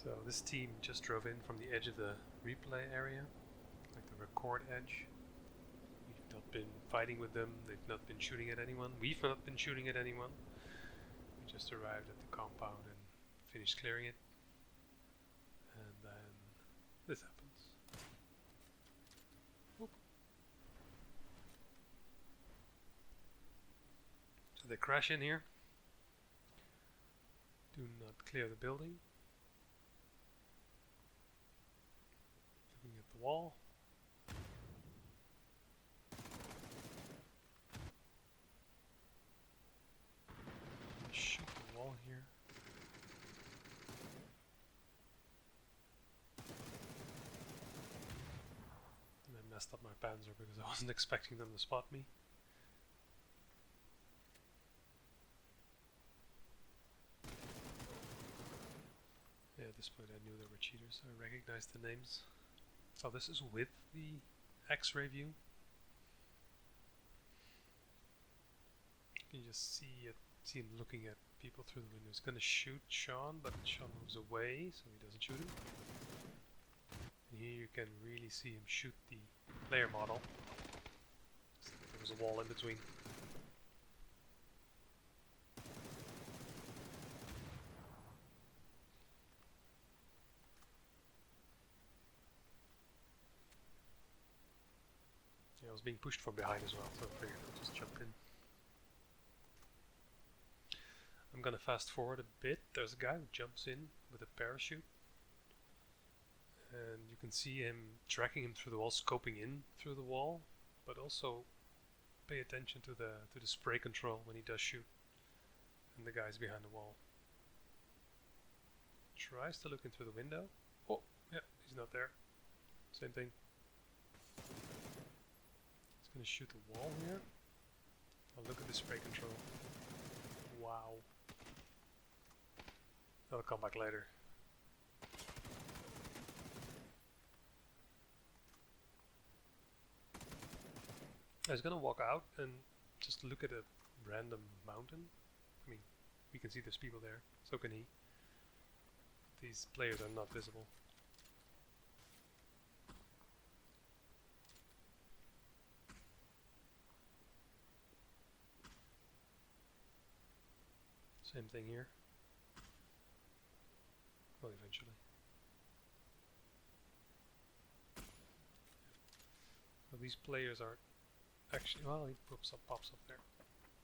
So this team just drove in from the edge of the replay area, like the record edge. We've not been fighting with them, they've not been shooting at anyone, we've not been shooting at anyone. We just arrived at the compound and finished clearing it. And then this happens. Whoop. So they crash in here. Do not clear the building. Looking at the wall. Shoot the wall here. And I messed up my panzer because I wasn't expecting them to spot me. Yeah, at this point I knew they were cheaters, so I recognized the names. So this is with the X-ray view. You can just see him looking at people through the window. He's gonna shoot Sean, but Sean moves away, so he doesn't shoot him. And here you can really see him shoot the player model. There was a wall in between. Yeah, I was being pushed from behind as well, so I figured I'd just jump in. I'm gonna fast forward a bit. There's a guy who jumps in with a parachute. And you can see him tracking him through the wall, scoping in through the wall, but also pay attention to the spray control when he does shoot. And the guy's behind the wall. Tries to look in through the window. Oh, yeah, he's not there. Same thing. He's gonna shoot the wall here. Oh, look at the spray control. Wow. I'll come back later. I was gonna walk out and just look at a random mountain. I mean, we can see there's people there, so can he. These players are not visible. Same thing here. Well, eventually. Well, these players are actually, well, he pops up there.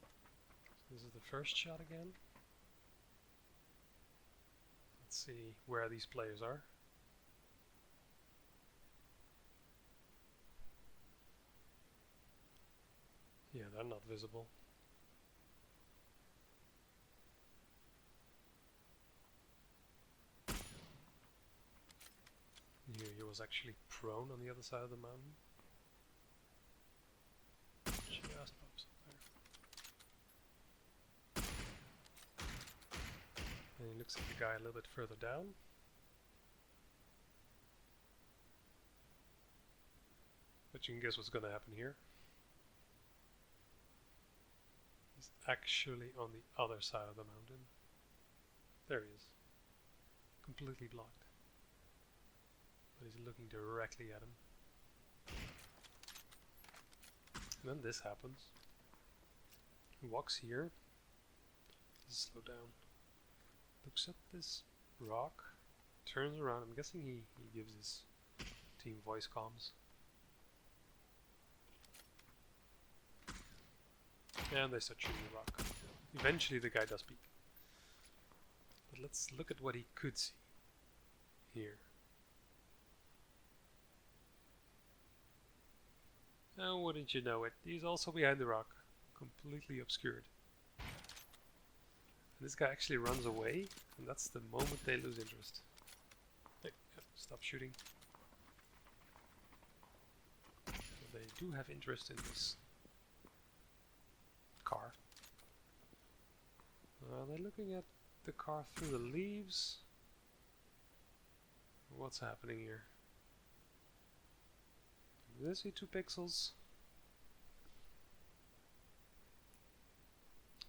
So this is the first shot again. Let's see where these players are. Yeah, they're not visible. Here he was actually prone on the other side of the mountain. Just pops up there. And he looks at the guy a little bit further down. But you can guess what's going to happen here. He's actually on the other side of the mountain. There he is. Completely blocked. But he's looking directly at him. And then this happens. He walks here. Slow down. Looks at this rock. Turns around. I'm guessing he gives his team voice comms. And they start shooting the rock. Eventually the guy does peek. But let's look at what he could see here. Oh, wouldn't you know it? He's also behind the rock, completely obscured. And this guy actually runs away, and that's the moment they lose interest. Hey, yeah, stop shooting. So they do have interest in this car. They're looking at the car through the leaves. What's happening here? Did I see 2 pixels?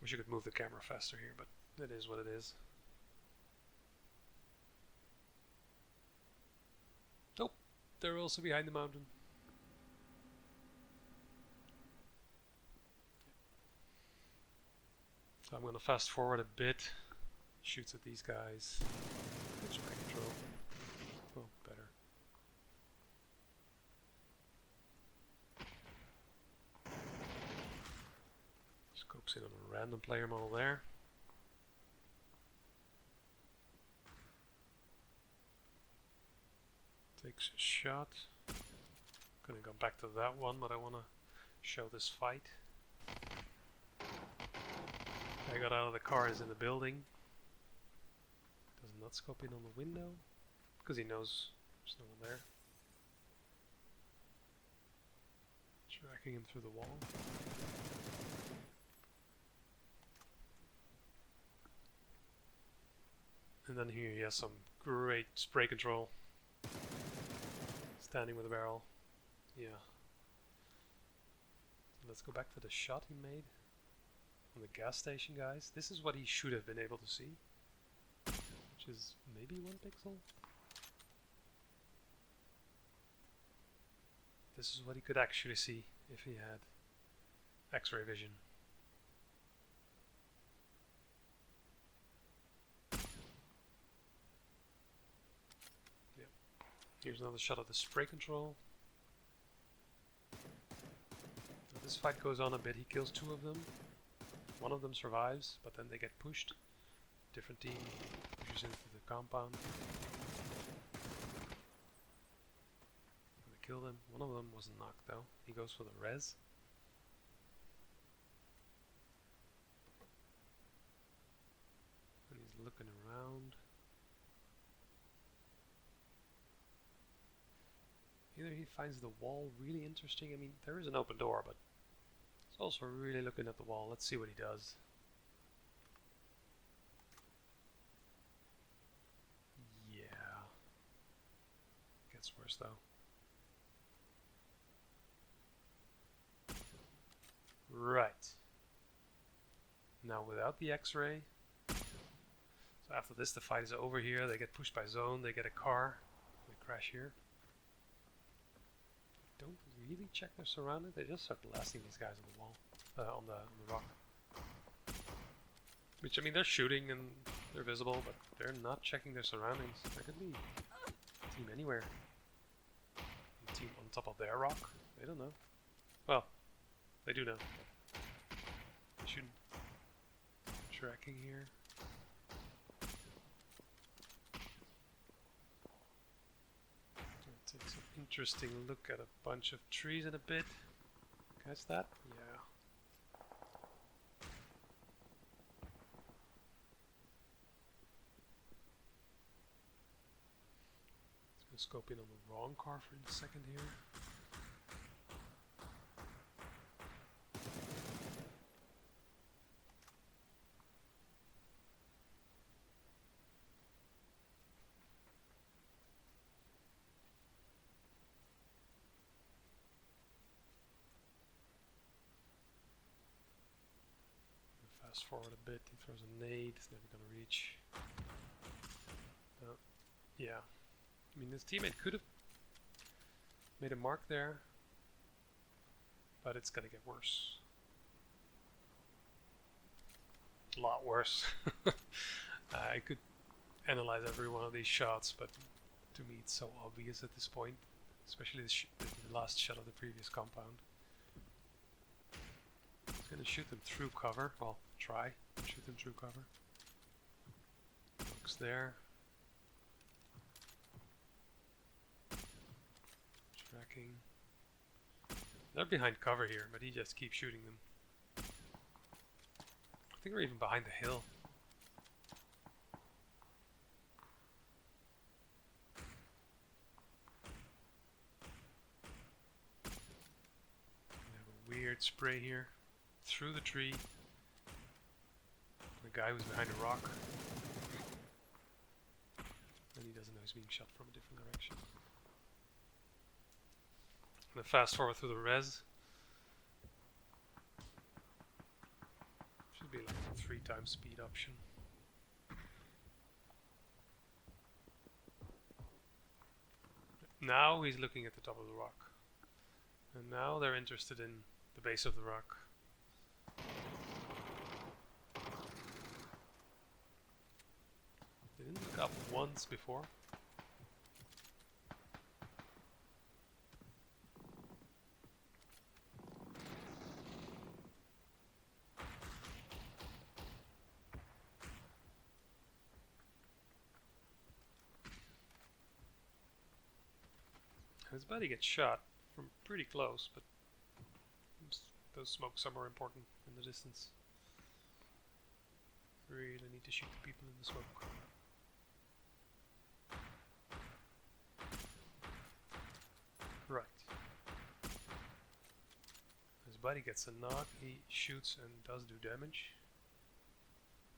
Wish I could move the camera faster here, but it is what it is. they're also behind the mountain. So I'm going to fast forward a bit. Shoots at these guys. Good spray control. Oh, better. Scopes in on a random player model there. Takes a shot. Gonna go back to that one, but I want to show this fight. I got out of the car, is in the building. Does not scope in on the window because he knows there's no one there. Tracking him through the wall. And then here he has some great spray control. Standing with a barrel. Yeah. Let's go back to the shot he made on the gas station, guys. This is what he should have been able to see, which is maybe 1 pixel. This is what he could actually see if he had X-ray vision. Yep. Here's another shot of the spray control. Now this fight goes on a bit. He kills 2 of them. One of them survives, but then they get pushed. Different team pushes into the compound. They kill them. One of them wasn't knocked though. He goes for the res. And he's looking around. Either he finds the wall really interesting. I mean, there is an open door, but he's also really looking at the wall. Let's see what he does. Yeah. Gets worse though. Right. Now without the X-ray. So after this the fight is over here. They get pushed by zone. They get a car. They crash here. Don't really check their surroundings. They just start blasting these guys on the wall, on the rock. Which, I mean, they're shooting and they're visible, but they're not checking their surroundings. There could be a team anywhere. A team on top of their rock. They don't know. Well, they do know. They shouldn't. Tracking here. Take some interesting look at a bunch of trees in a bit. Catch that? Yeah. Let's go scope in on the wrong car for a second here. Fast forward a bit, he throws a nade, it's never gonna reach. Yeah. I mean, his teammate could have made a mark there, but it's gonna get worse. A lot worse. I could analyze every one of these shots, but to me it's so obvious at this point, especially the last shot of the previous compound. He's gonna shoot them through cover. Well, try to shoot them through cover. Looks there. Tracking. They're behind cover here, but he just keeps shooting them. I think we're even behind the hill. We have a weird spray here. Through the tree. The guy who's behind a rock. And he doesn't know he's being shot from a different direction. I'm gonna fast forward through the res. Should be like a 3x speed option. Now he's looking at the top of the rock. And now they're interested in the base of the rock. They didn't look up once before. His buddy gets shot from pretty close, but those smokes are more important in the distance. Really need to shoot the people in the smoke. Right. His buddy gets a knock, he shoots and does do damage.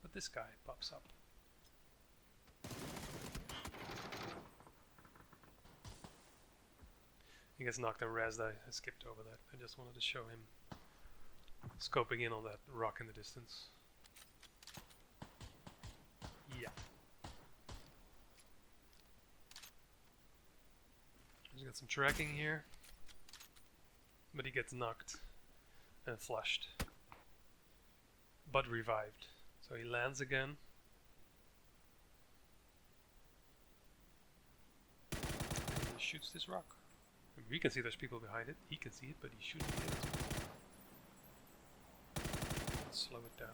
But this guy pops up. He gets knocked and rezzed. I skipped over that. I just wanted to show him scoping in on that rock in the distance. Yeah. He's got some tracking here. But he gets knocked and flushed. But revived. So he lands again. And he shoots this rock. We can see there's people behind it. He can see it, but he's shooting it. Let's slow it down.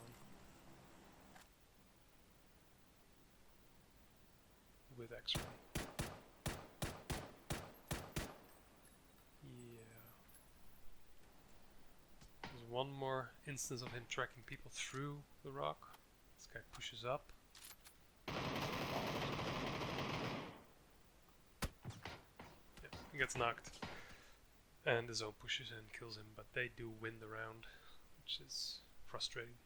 With X-ray. Yeah. There's one more instance of him tracking people through the rock. This guy pushes up. He gets knocked, and the zone pushes and kills him, but they do win the round, which is frustrating.